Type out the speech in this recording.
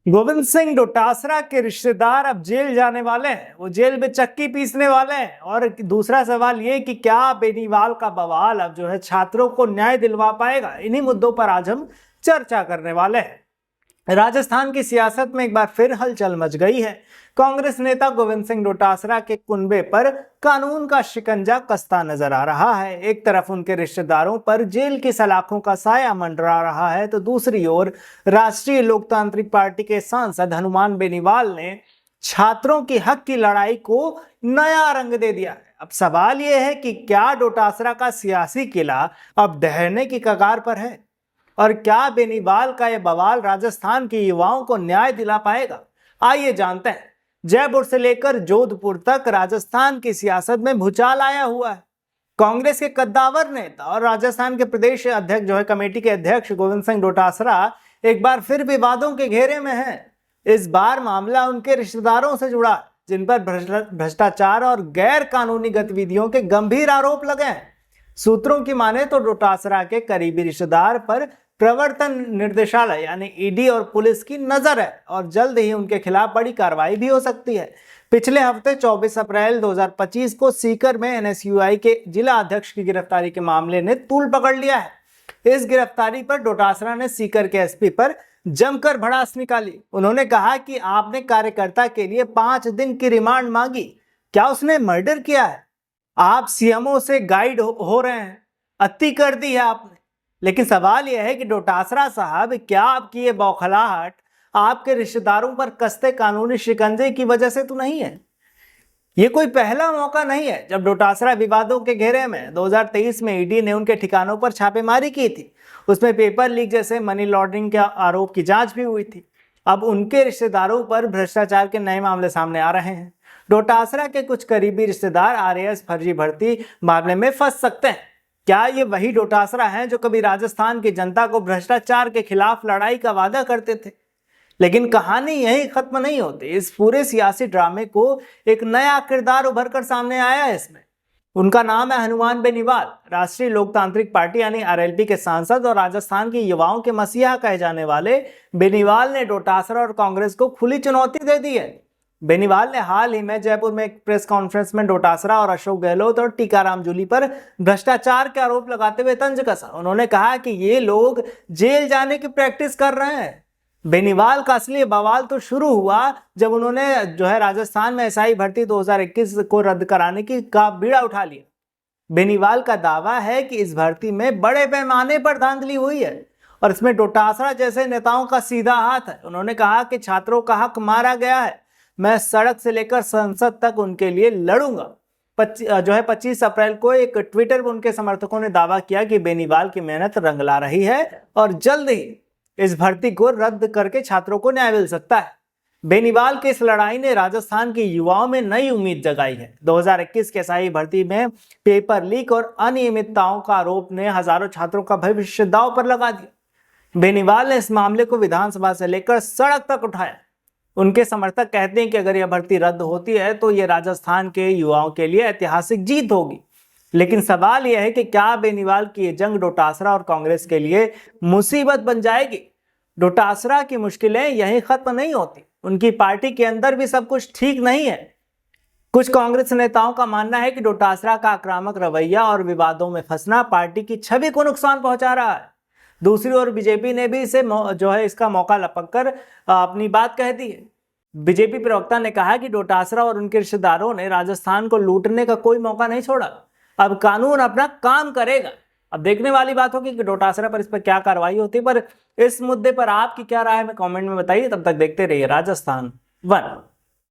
गोविंद सिंह डोटासरा के रिश्तेदार अब जेल जाने वाले हैं। वो जेल में चक्की पीसने वाले हैं। और दूसरा सवाल ये कि क्या बेनीवाल का बवाल अब जो है छात्रों को न्याय दिलवा पाएगा। इन्हीं मुद्दों पर आज हम चर्चा करने वाले हैं। राजस्थान की सियासत में एक बार फिर हलचल मच गई है। कांग्रेस नेता गोविंद सिंह डोटासरा के कुनबे पर कानून का शिकंजा कसता नजर आ रहा है। एक तरफ उनके रिश्तेदारों पर जेल की सलाखों का साया मंडरा रहा है, तो दूसरी ओर राष्ट्रीय लोकतांत्रिक पार्टी के सांसद हनुमान बेनीवाल ने छात्रों की हक की लड़ाई को नया रंग दे दिया है। अब सवाल यह है कि क्या डोटासरा का सियासी किला अब ढहने की कगार पर है, और क्या बेनीवाल का यह बवाल राजस्थान के युवाओं को न्याय दिला पाएगा। आइए जानते हैं। जयपुर से लेकर जोधपुर तक राजस्थान की सियासत में भूचाल आया हुआ है। कांग्रेस के कद्दावर नेता और राजस्थान के प्रदेश अध्यक्ष जो है कमेटी के अध्यक्ष गोविंद सिंह डोटासरा एक बार फिर विवादों के घेरे में है। इस बार मामला उनके रिश्तेदारों से जुड़ा, जिन पर भ्रष्टाचार और गैर कानूनी गतिविधियों के गंभीर आरोप लगे हैं। सूत्रों की माने तो डोटासरा के करीबी रिश्तेदार पर प्रवर्तन निर्देशालय यानी ईडी और पुलिस की नजर है, और जल्द ही उनके खिलाफ बड़ी कार्रवाई भी हो सकती है। पिछले हफ्ते 24 अप्रैल 2025 को सीकर में एनएसयूआई के जिला अध्यक्ष की गिरफ्तारी के मामले ने तूल पकड़ लिया है। इस गिरफ्तारी पर डोटासरा ने सीकर के एसपी पर जमकर भड़ास निकाली। उन्होंने कहा कि आपने कार्यकर्ता के लिए 5 दिन की रिमांड मांगी, क्या उसने मर्डर किया है? आप सीएमओ से गाइड हो रहे हैं, अति कर दी है आपने। लेकिन सवाल यह है कि डोटासरा साहब, क्या आपकी ये बौखलाहट आपके रिश्तेदारों पर कसते कानूनी शिकंजे की वजह से तो नहीं है? ये कोई पहला मौका नहीं है जब डोटासरा विवादों के घेरे में। 2023 में ईडी ने उनके ठिकानों पर छापेमारी की थी। उसमें पेपर लीक जैसे मनी लॉन्ड्रिंग के आरोप की जांच भी हुई थी। अब उनके रिश्तेदारों पर भ्रष्टाचार के नए मामले सामने आ रहे हैं। डोटासरा के कुछ करीबी रिश्तेदार आरएएस फर्जी भर्ती मामले में फंस सकते हैं। क्या ये वही डोटासरा हैं जो कभी राजस्थान की जनता को भ्रष्टाचार के खिलाफ लड़ाई का वादा करते थे? लेकिन कहानी यही खत्म नहीं होती। इस पूरे सियासी ड्रामे को एक नया किरदार उभर कर सामने आया है। इसमें उनका नाम है हनुमान बेनीवाल। राष्ट्रीय लोकतांत्रिक पार्टी यानी आरएलपी के सांसद और राजस्थान के युवाओं के मसीहा कहे जाने वाले बेनीवाल ने डोटासरा और कांग्रेस को खुली चुनौती दे दी है। बेनीवाल ने हाल ही में जयपुर में एक प्रेस कॉन्फ्रेंस में डोटासरा और अशोक गहलोत और टीकाराम जूली पर भ्रष्टाचार के आरोप लगाते हुए तंज कसा। उन्होंने कहा कि ये लोग जेल जाने की प्रैक्टिस कर रहे हैं। बेनीवाल का असली बवाल तो शुरू हुआ जब उन्होंने जो है राजस्थान में एसआई भर्ती 2021 को रद्द कराने की का बीड़ा उठा लिया। बेनीवाल का दावा है कि इस भर्ती में बड़े पैमाने पर धांधली हुई है, और इसमें डोटासरा जैसे नेताओं का सीधा हाथ है। उन्होंने कहा कि छात्रों का हक मारा गया है, मैं सड़क से लेकर संसद तक उनके लिए लड़ूंगा। 25 अप्रैल को एक ट्विटर पर उनके समर्थकों ने दावा किया कि बेनीवाल की मेहनत रंग ला रही है और जल्द ही इस भर्ती को रद्द करके छात्रों को न्याय मिल सकता है। बेनीवाल की इस लड़ाई ने राजस्थान के युवाओं में नई उम्मीद जगाई है। 2021 के एसआई भर्ती में पेपर लीक और अनियमितताओं का आरोप ने हजारों छात्रों का भविष्य दांव पर लगा दिया। बेनीवाल ने इस मामले को विधानसभा से लेकर सड़क तक उठाया। उनके समर्थक कहते हैं कि अगर यह भर्ती रद्द होती है तो यह राजस्थान के युवाओं के लिए ऐतिहासिक जीत होगी। लेकिन सवाल यह है कि क्या बेनीवाल की यह जंग डोटासरा और कांग्रेस के लिए मुसीबत बन जाएगी? डोटासरा की मुश्किलें यहीं खत्म नहीं होती। उनकी पार्टी के अंदर भी सब कुछ ठीक नहीं है। कुछ कांग्रेस नेताओं का मानना है कि डोटासरा का आक्रामक रवैया और विवादों में फंसना पार्टी की छवि को नुकसान पहुंचा रहा है। दूसरी ओर बीजेपी ने भी इसे जो है इसका मौका लपक कर अपनी बात कह दी है। बीजेपी प्रवक्ता ने कहा कि डोटासरा और उनके रिश्तेदारों ने राजस्थान को लूटने का कोई मौका नहीं छोड़ा। अब कानून अपना काम करेगा। अब देखने वाली बात होगी कि डोटासरा पर इस पर क्या कार्रवाई होती है। पर इस मुद्दे पर आपकी क्या राय है, कमेंट में बताइए। तब तक देखते रहिए राजस्थान वन।